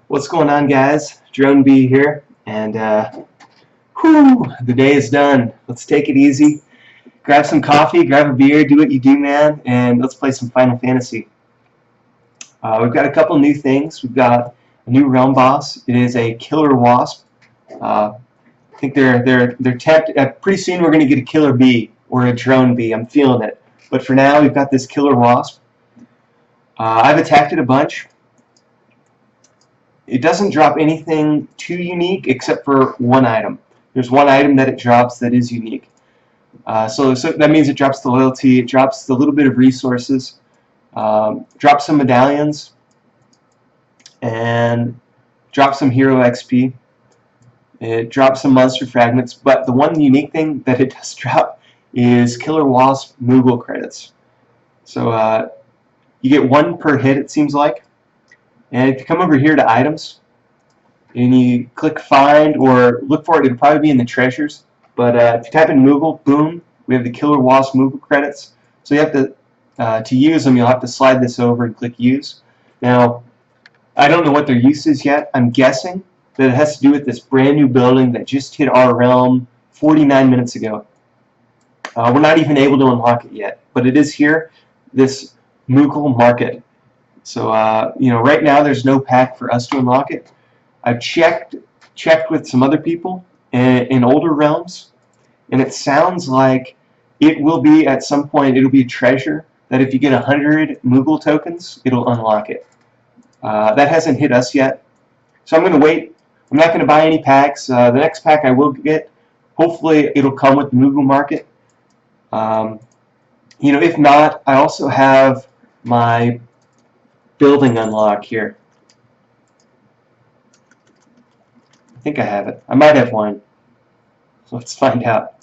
What's going on, guys? Drone B here, and the day is done. Let's take it easy. Grab some coffee, grab a beer, do what you do, man, and let's play some Final Fantasy. We've got a couple new things. We've got a new realm boss. It is a killer wasp. I think they're tapped. Pretty soon we're going to get a killer bee or a drone bee. I'm feeling it. But for now, we've got this killer wasp. I've attacked it a bunch. It doesn't drop anything too unique except for one item. There's one item that it drops that is unique. So that means it drops the loyalty, it drops the little bit of resources, drops some medallions, and drops some hero XP. It drops some monster fragments, but the one unique thing that it does drop is Killer Wasp Moogle Credits. So you get one per hit, it seems like. And if you come over here to items and you click find or look for it, it'll probably be in the treasures. But if you type in Moogle, boom, we have the Killer Wasp Moogle Credits. So you have to use them, you'll have to slide this over and click use. Now, I don't know what their use is yet. I'm guessing that it has to do with this brand new building that just hit our realm 49 minutes ago. We're not even able to unlock it yet, but it is here, this Moogle Market. So right now there's no pack for us to unlock it. I've checked with some other people in older realms, and it sounds like it will be at some point. It'll be a treasure that if you get 100 Moogle tokens, it'll unlock it. That hasn't hit us yet, so I'm going to wait. I'm not going to buy any packs. The next pack I will get, hopefully it'll come with the Moogle Market. If not, I also have my building unlock here. I think I have it. I might have one. So let's find out.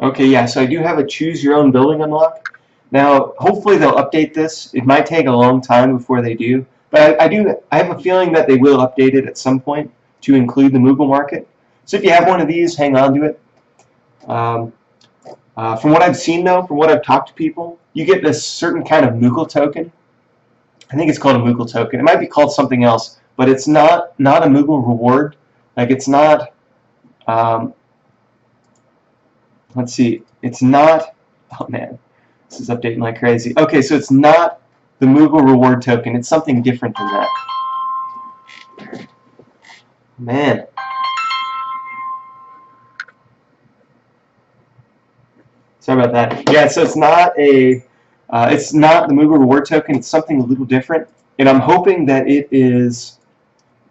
Okay, yeah, so I do have a choose your own building unlock. Now, hopefully they'll update this. It might take a long time before they do. But I have a feeling that they will update it at some point to include the Moogle Market. So if you have one of these, hang on to it. From what I've seen, though, from what I've talked to people, you get this certain kind of Moogle token. I think it's called a Moogle token. It might be called something else, but it's not a Moogle reward. Like, it's not... let's see. It's not... Oh, man. This is updating like crazy. Okay, so it's not the Moogle reward token. It's something different than that. Man. Sorry about that. Yeah, so it's not the Moogle reward token. It's something a little different, and I'm hoping that it is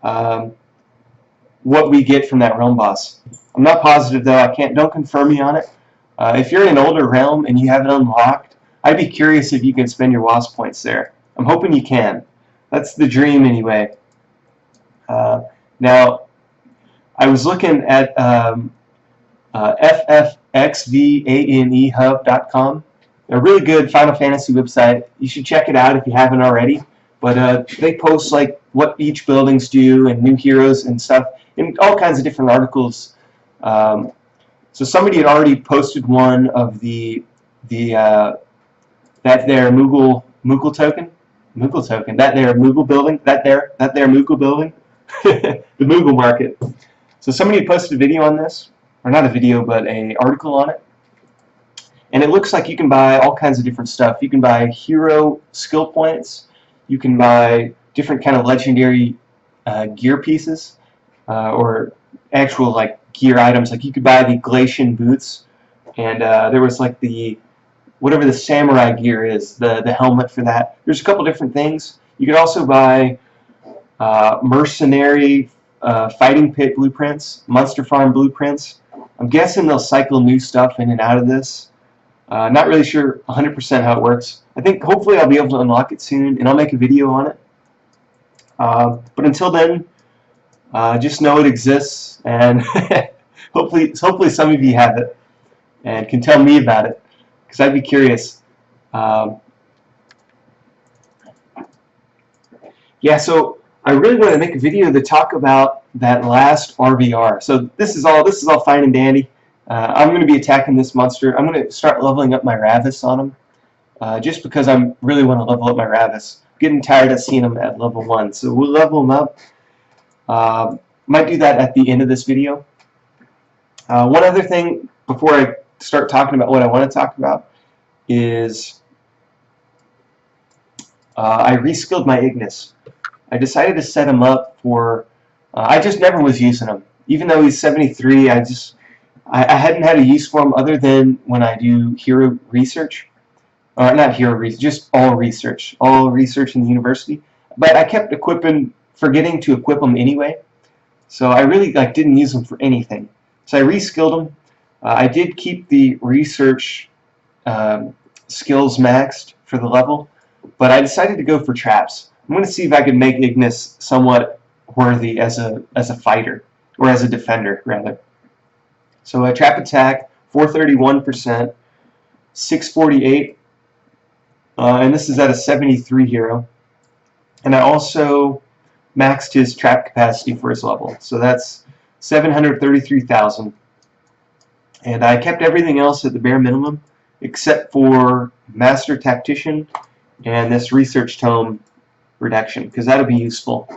what we get from that realm boss. I'm not positive though. Don't confirm me on it. If you're in an older realm and you have it unlocked, I'd be curious if you can spend your wasp points there. I'm hoping you can. That's the dream anyway. Now, I was looking at ffxvanehub.com. A really good Final Fantasy website. You should check it out if you haven't already. But they post like what each buildings do and new heroes and stuff, and all kinds of different articles. So somebody had already posted one of that there Moogle token, that there Moogle building, that there Moogle building, the Moogle Market. So somebody had posted a video on this, or not a video, but an article on it, and it looks like you can buy all kinds of different stuff. You can buy hero skill points, you can buy different kind of legendary gear pieces, or actual like gear items. Like you could buy the Glacian boots, and there was like whatever the samurai gear is, the helmet for that. There's a couple different things. You could also buy mercenary fighting pit blueprints, monster farm blueprints. I'm guessing they'll cycle new stuff in and out of this. Not really sure 100% how it works. I think hopefully I'll be able to unlock it soon, and I'll make a video on it. But until then, just know it exists, and hopefully some of you have it and can tell me about it, because I'd be curious. Yeah, so I really want to make a video to talk about that last RvR. So this is all fine and dandy. I'm going to be attacking this monster. I'm going to start leveling up my Ravus on him, just because I really want to level up my Ravus. Getting tired of seeing him at level 1, so we'll level him up. Might do that at the end of this video. One other thing before I start talking about what I want to talk about is I reskilled my Ignis. I decided to set him up for, I just never was using him. Even though he's 73, I hadn't had a use for him other than when I do hero research. Or not hero research, just all research in the university. But I kept forgetting to equip him anyway. So I really didn't use him for anything. So I reskilled him. I did keep the research skills maxed for the level, but I decided to go for traps. I'm going to see if I can make Ignis somewhat worthy as a fighter, or as a defender rather. So a trap attack, 431%, 648, and this is at a 73 hero. And I also maxed his trap capacity for his level, so that's 733,000. And I kept everything else at the bare minimum except for Master Tactician and this Research Tome reduction, because that'll be useful.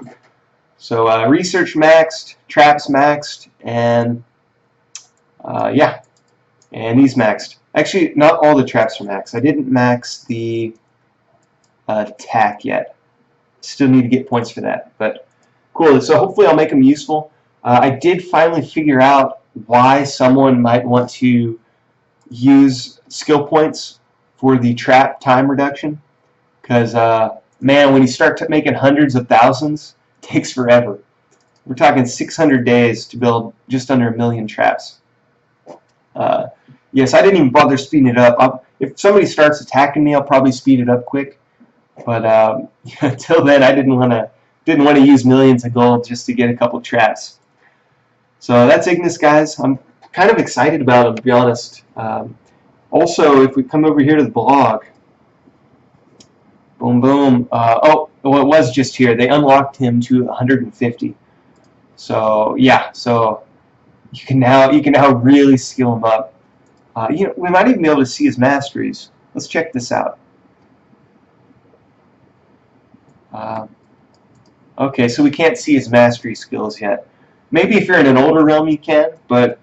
So research maxed, traps maxed, and yeah, and he's maxed. Actually, not all the traps are maxed. I didn't max the attack yet. Still need to get points for that, but cool. So hopefully I'll make them useful. I did finally figure out why someone might want to use skill points for the trap time reduction, because man, when you start making hundreds of thousands, it takes forever. We're talking 600 days to build just under 1 million traps. Yes, I didn't even bother speeding it up. If somebody starts attacking me, I'll probably speed it up quick. But until then, I didn't want to use millions of gold just to get a couple traps. So that's Ignis, guys. I'm kind of excited about him, to be honest. Also, if we come over here to the blog, boom, boom. Oh, well, it was just here. They unlocked him to 150. So yeah, so you can now really skill him up. You know, we might even be able to see his masteries. Let's check this out. Okay, so we can't see his mastery skills yet. Maybe if you're in an older realm you can, but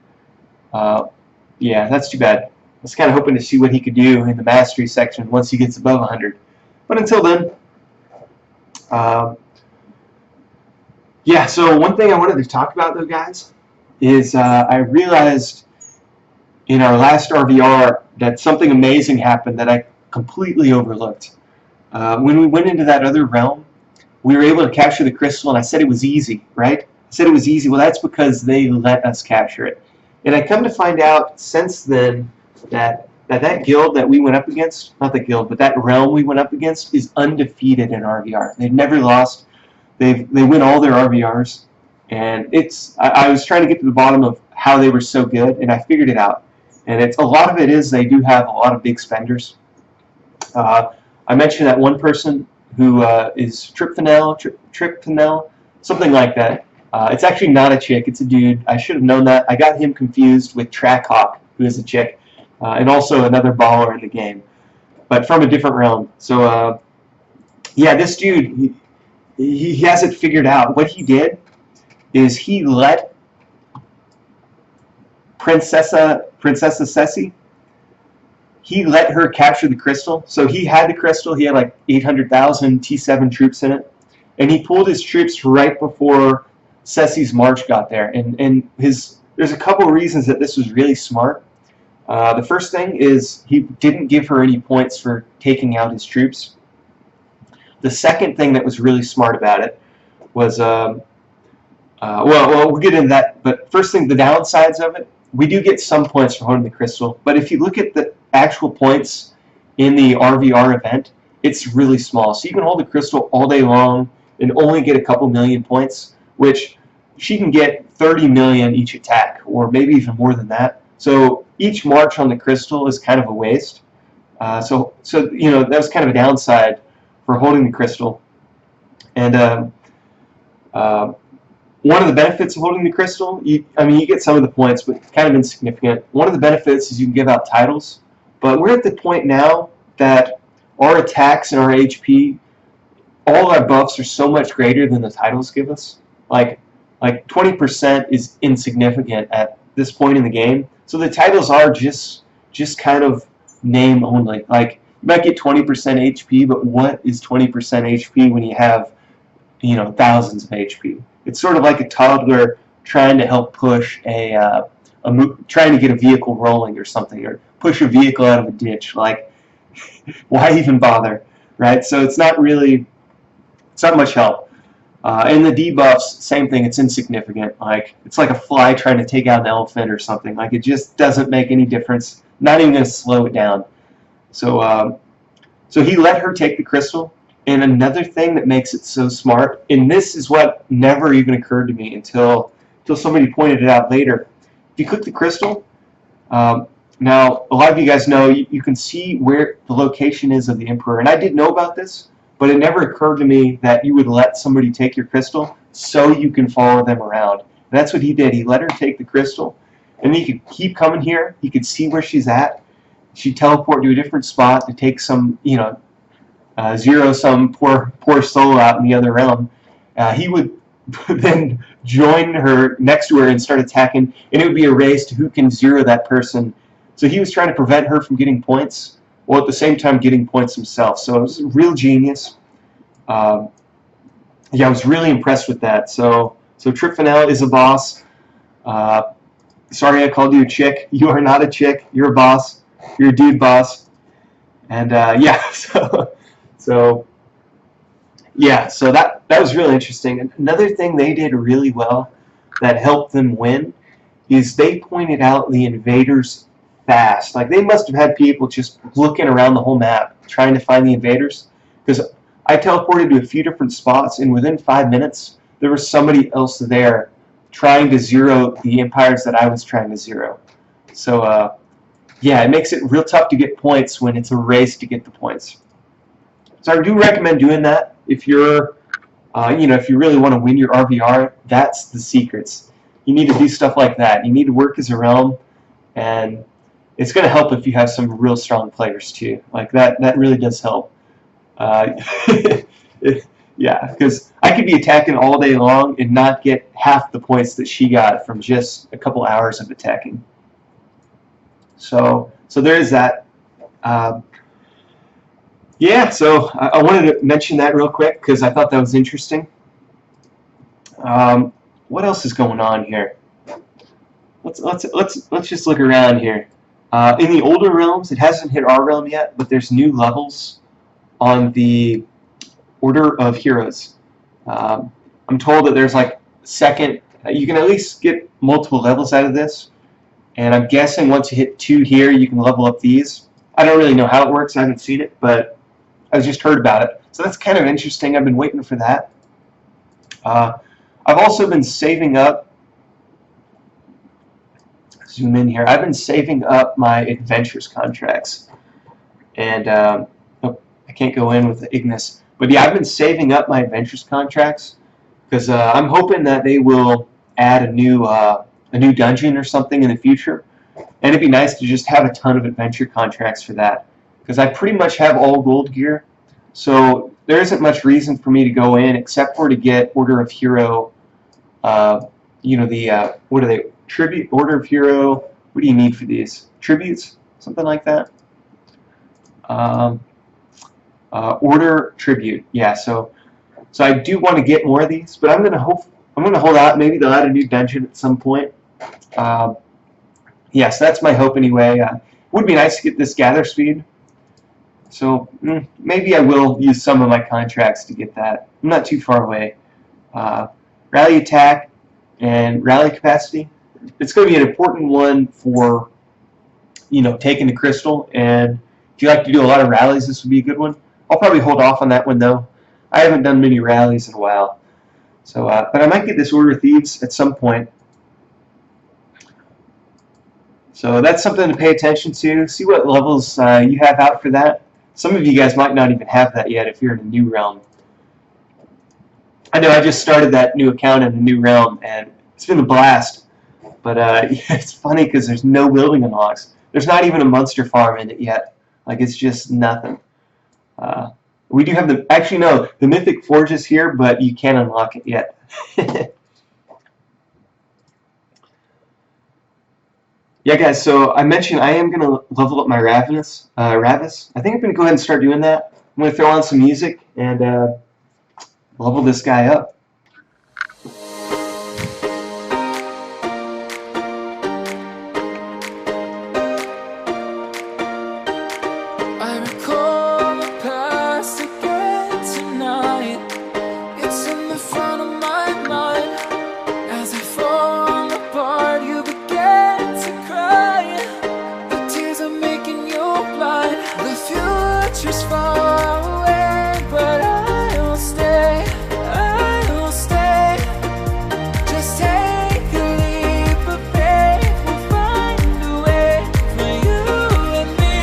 yeah, that's too bad. I was kind of hoping to see what he could do in the mastery section once he gets above 100. But until then, yeah, so one thing I wanted to talk about though, guys, is I realized in our last RvR that something amazing happened that I completely overlooked. When we went into that other realm, we were able to capture the crystal, and I said it was easy, right? I said it was easy. Well, that's because they let us capture it. And I come to find out since then that guild that we went up against, not the guild, but that realm we went up against is undefeated in RvR. They've never lost. They win all their RvRs. And I was trying to get to the bottom of how they were so good, and I figured it out. And a lot of it is they do have a lot of big spenders. I mentioned that one person who is Tripfanel, something like that. It's actually not a chick, it's a dude. I should have known that. I got him confused with Trackhawk, who is a chick, and also another baller in the game, but from a different realm. So yeah, this dude, he has it figured out. What he did is he let Princessa Ceci, he let her capture the crystal. So he had the crystal, he had like 800,000 T7 troops in it, and he pulled his troops right before Ceci's march got there. And there's a couple reasons that this was really smart. The first thing is he didn't give her any points for taking out his troops. The second thing that was really smart about it was, well, we'll get into that, but first thing, the downsides of it, we do get some points for holding the crystal, but if you look at the actual points in the RvR event, it's really small. So you can hold the crystal all day long and only get a couple million points, which she can get 30 million each attack, or maybe even more than that. So each march on the crystal is kind of a waste. So you know, that was kind of a downside for holding the crystal. And One of the benefits of holding the crystal, I mean, you get some of the points, but kind of insignificant. One of the benefits is you can give out titles, but we're at the point now that our attacks and our HP, all our buffs are so much greater than the titles give us. Like 20% is insignificant at this point in the game. So the titles are just kind of name only. Like, you might get 20% HP, but what is 20% HP when you have, you know, thousands of HP? It's sort of like a toddler trying to help push trying to get a vehicle rolling or something, or push a vehicle out of a ditch. Like, why even bother, right? So it's not much help. And the debuffs, same thing. It's insignificant. Like, it's like a fly trying to take out an elephant or something. Like, it just doesn't make any difference. Not even going to slow it down. So, so he let her take the crystal. And another thing that makes it so smart, and this is what never even occurred to me until somebody pointed it out later. If you click the crystal, now a lot of you guys know you can see where the location is of the Emperor. And I didn't know about this, but it never occurred to me that you would let somebody take your crystal so you can follow them around. And that's what he did. He let her take the crystal, and he could keep coming here. He could see where she's at. She'd teleport to a different spot to take some, you know, zero some poor soul out in the other realm. He would then join her next to her and start attacking, and it would be a race to who can zero that person. So he was trying to prevent her from getting points, while at the same time getting points himself. So it was a real genius. Yeah, I was really impressed with that. So Triphanel is a boss. Sorry I called you a chick. You are not a chick. You're a boss. You're a dude boss. And yeah, so that was really interesting. And another thing they did really well that helped them win is they pointed out the invaders fast. Like, they must have had people just looking around the whole map trying to find the invaders, because I teleported to a few different spots, and within 5 minutes there was somebody else there trying to zero the empires that I was trying to zero. So yeah, it makes it real tough to get points when it's a race to get the points. So I do recommend doing that if you're, you know, if you really want to win your RvR. That's the secrets. You need to do stuff like that. You need to work as a realm, and it's going to help if you have some real strong players too. Like that really does help. Yeah, because I could be attacking all day long and not get half the points that she got from just a couple hours of attacking. So there is that. Yeah, so I wanted to mention that real quick because I thought that was interesting. What else is going on here? Let's just look around here. In the older realms, it hasn't hit our realm yet, but there's new levels on the Order of Heroes. I'm told that there's like second. You can at least get multiple levels out of this, and I'm guessing once you hit 2 here, you can level up these. I don't really know how it works. I haven't seen it, but I've just heard about it. So that's kind of interesting. I've been waiting for that. I've also been saving up. Zoom in here. I've been saving up my adventures contracts, and oh, I can't go in with the Ignis. But yeah, I've been saving up my adventures contracts because I'm hoping that they will add a new dungeon or something in the future, and it'd be nice to just have a ton of adventure contracts for that, because I pretty much have all gold gear, so there isn't much reason for me to go in except for to get Order of Hero. You know, the what are they? Tribute, Order of Hero. What do you need for these? Tributes, something like that. Order Tribute. Yeah. So I do want to get more of these, but I'm gonna hold out. Maybe they'll add a new dungeon at some point. Yeah. So that's my hope anyway. Would be nice to get this gather speed. So maybe I will use some of my contracts to get that. I'm not too far away. Rally attack and rally capacity. It's going to be an important one for, you know, taking the crystal. And if you like to do a lot of rallies, this would be a good one. I'll probably hold off on that one though. I haven't done many rallies in a while. So, but I might get this Order of Thieves at some point. So that's something to pay attention to. See what levels you have out for that. Some of you guys might not even have that yet if you're in a new realm. I know I just started that new account in a new realm, and it's been a blast. But it's funny because there's no building unlocks. There's not even a monster farm in it yet. Like, it's just nothing. We do have actually no, the Mythic Forge is here, but you can't unlock it yet. Yeah, guys, so I mentioned I am going to level up my Ravus. I think I'm going to go ahead and start doing that. I'm going to throw on some music and level this guy up. I recall the past again tonight. It's in the front of my mind. As I fall apart, you began to cry. The tears are making you blind. The future's far away, but I'll stay. I'll stay. Just take a leap of faith. We'll find a way for you and me.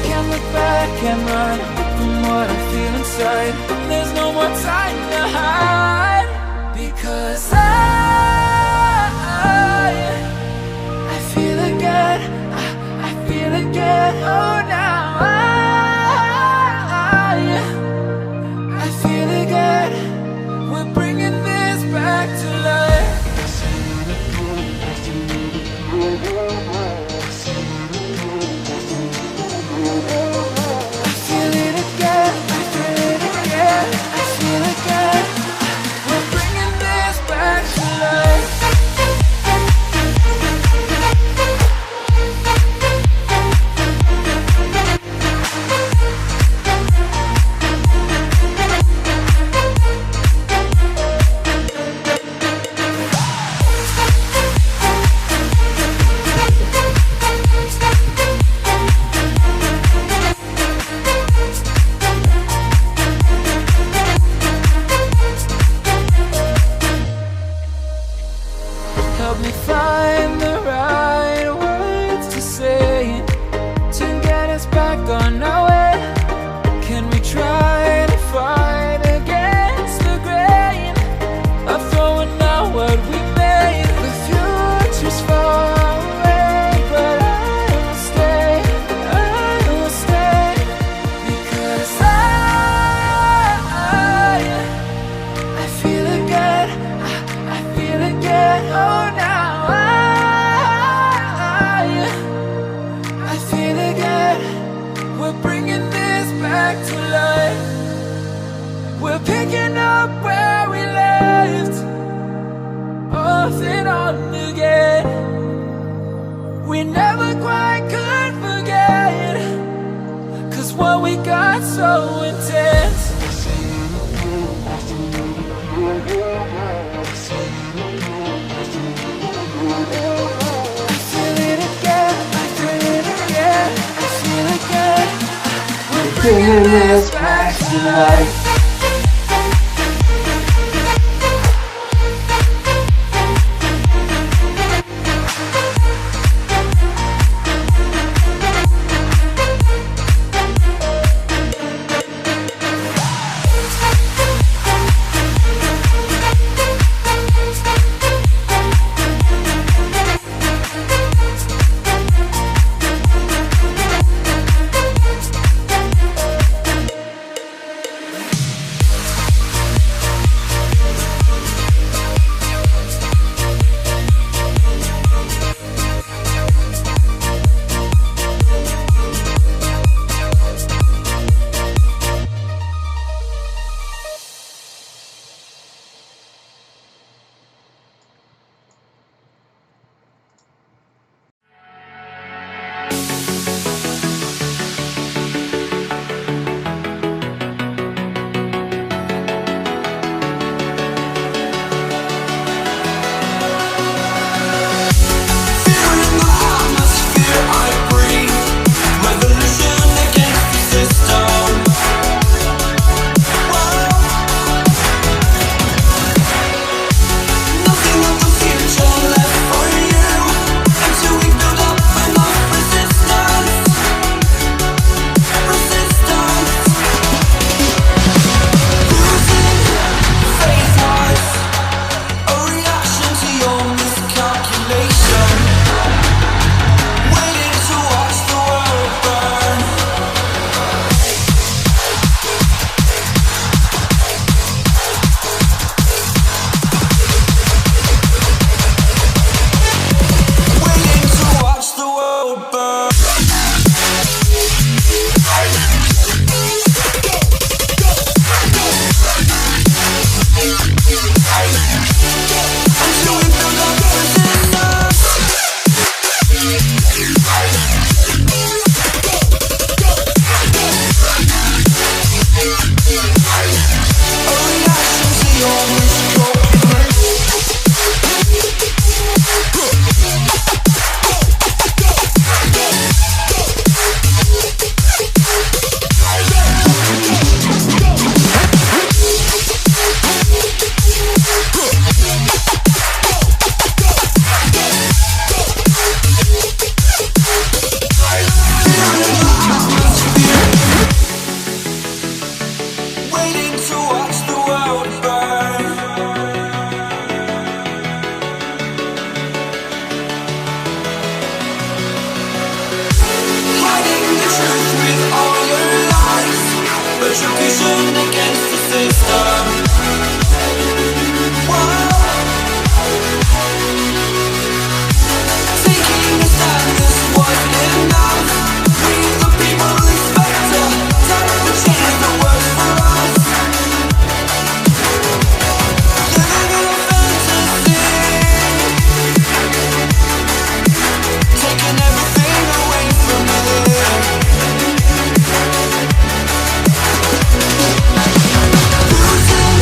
Can't look back and run from what I feel inside. There's no more time to hide, because I feel again. I feel again. Oh, now I feel again. We're bringing this back to life. I feel it again. I feel it again. I feel again. We're bringing this back to life. Help me find the right words to say to get us back on our way. Can we try to fight against the grain of throwing out what we made? The future's far away, but I'll stay. I'll stay, because I feel again. I feel again. Oh, now I feel again. We're bringing this back to life. We're picking up where we left off and on again. We never quite could forget, 'cause what we got so intense. I feel it again. I feel it again. I feel again. We're bringing this back to life. Retribution against the system. Taking a stand, this wasn't enough. We the people expect a terrible change that works for us. Living in a fantasy, taking everything away from me. Losing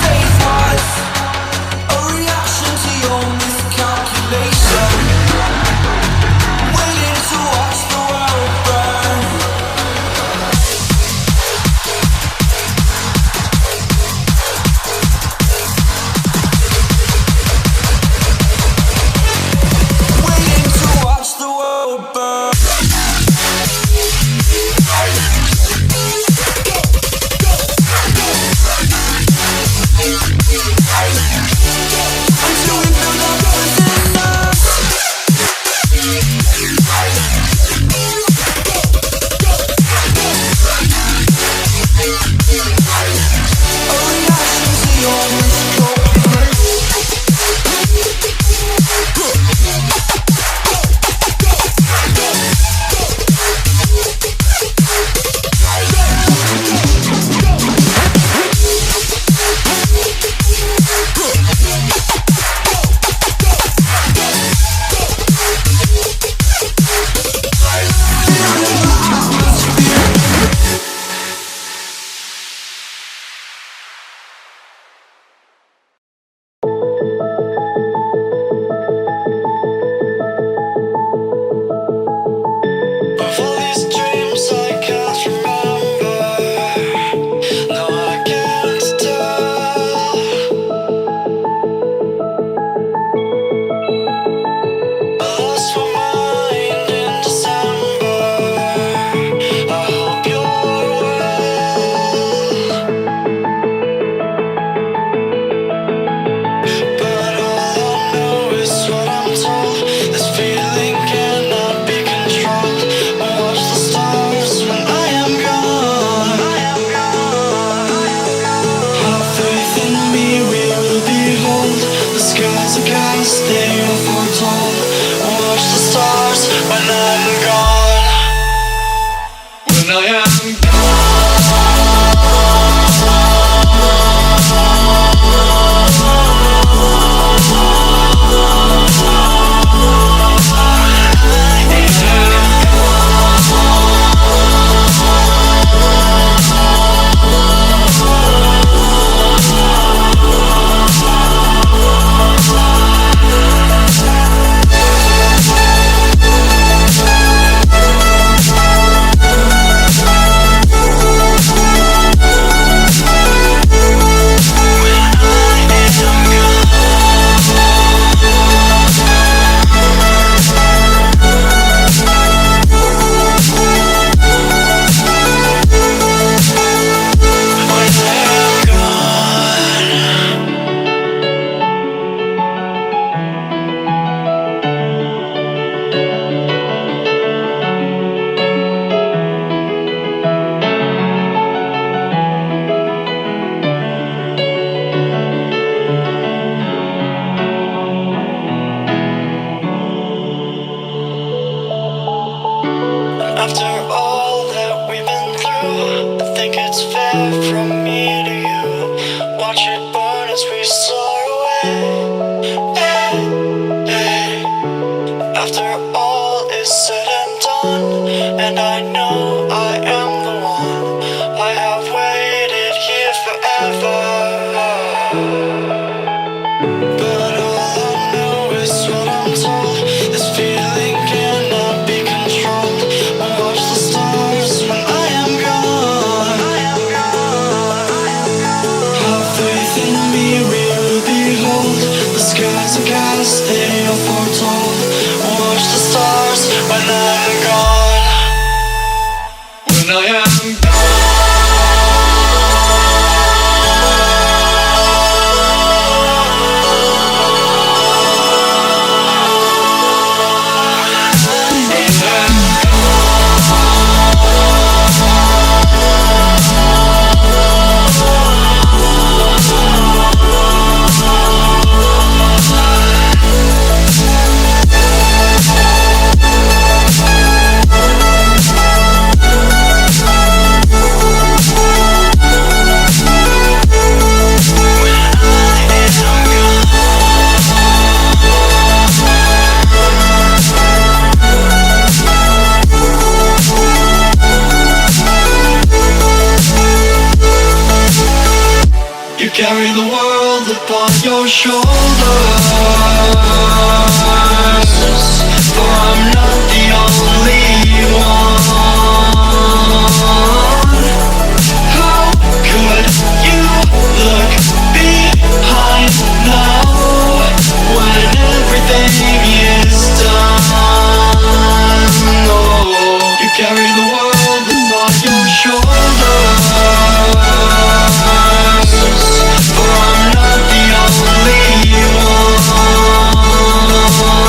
faith was a reaction to your miscalculation. Waiting to watch the world burn. Waiting to watch the world burn. Until we build up resistance. A reaction to your of all these dreams I can't remember. No, I can't tell. I lost my mind in December. I hope you're well. But all I know is what I'm told. This feeling cannot be controlled. Watch the stars when I am gone. Have faith in me, we will behold. The skies are cast, they are foretold. Watch the stars when I'm gone. When I am after all that we've been through, I think it's fair from me to you. Watch it burn as we soar away. Hey, hey. After all is said and done, and I know I am the one. I have waited here forever. But all I know is what I'm told. This feeling cannot be controlled. Watch the stars when I am gone. carry the world upon your shoulders, for I'm not the only one. How could you look behind now when everything is done? Oh, you carry the world upon your shoulders, for I'm not the only one.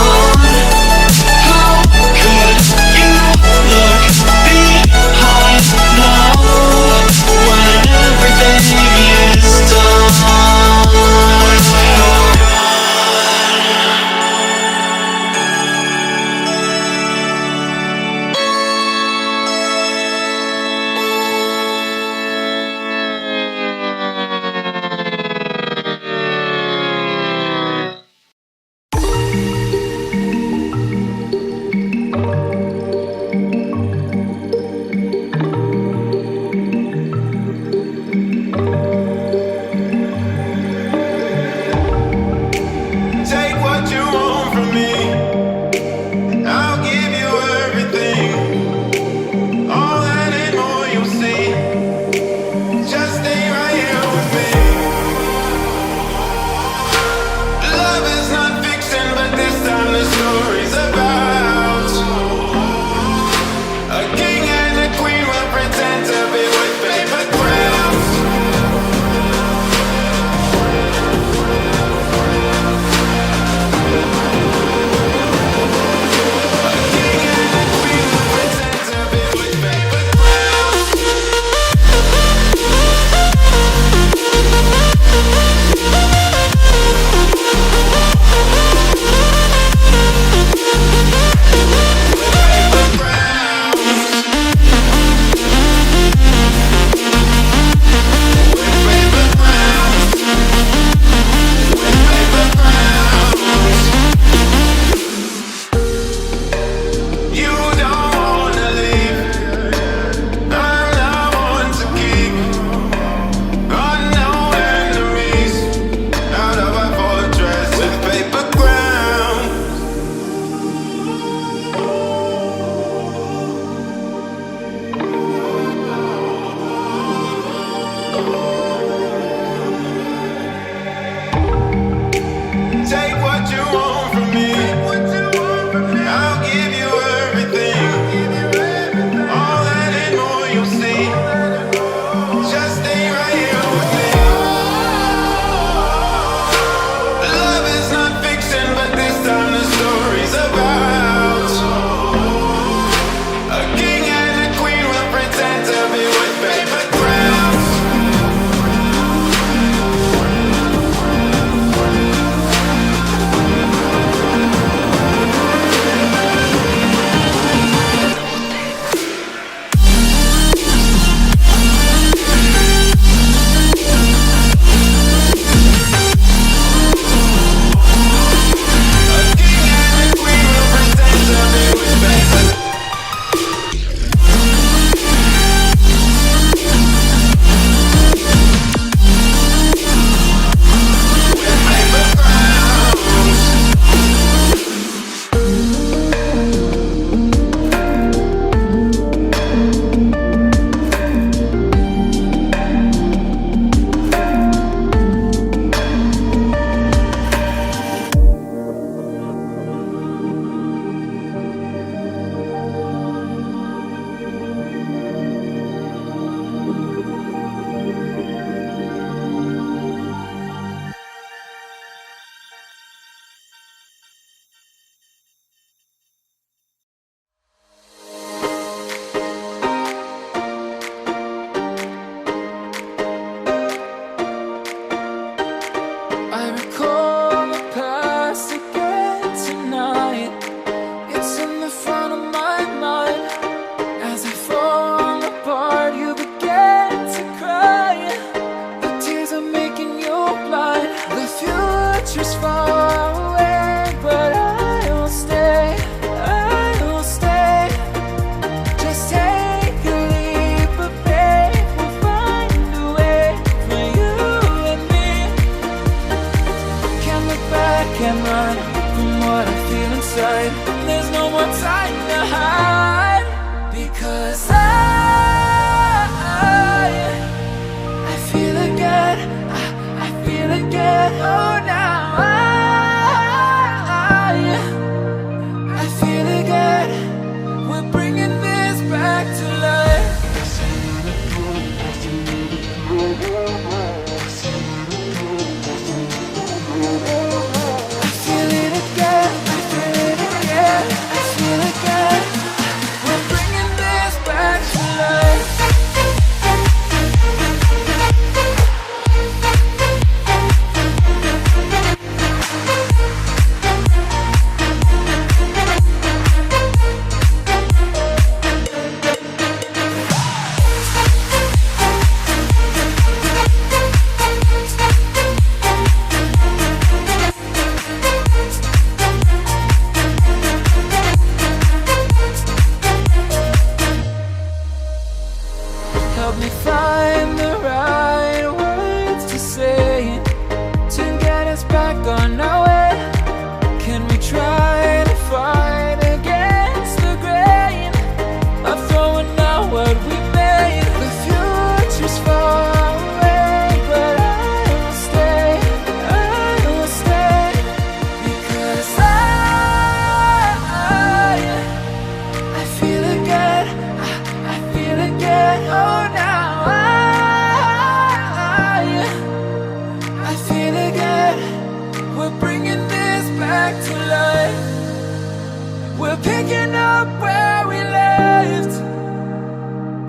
no time to hide. Because I feel again, I feel again. Oh, now I feel again. We're bringing this back to life. I feel it again, I feel it again, I feel it again. We're bringing this back to life. Help me find the right words to say to get us back on our way. Can we try to fight against the grain of throwing out what we made? The future's far away, but I will stay, I will stay. Because I feel again, I feel again. Oh, now I feel again. We're bringing this back to life. We're picking up where we left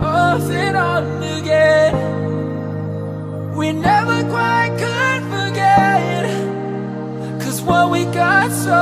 off and on again. We never quite could forget, 'cause what we got so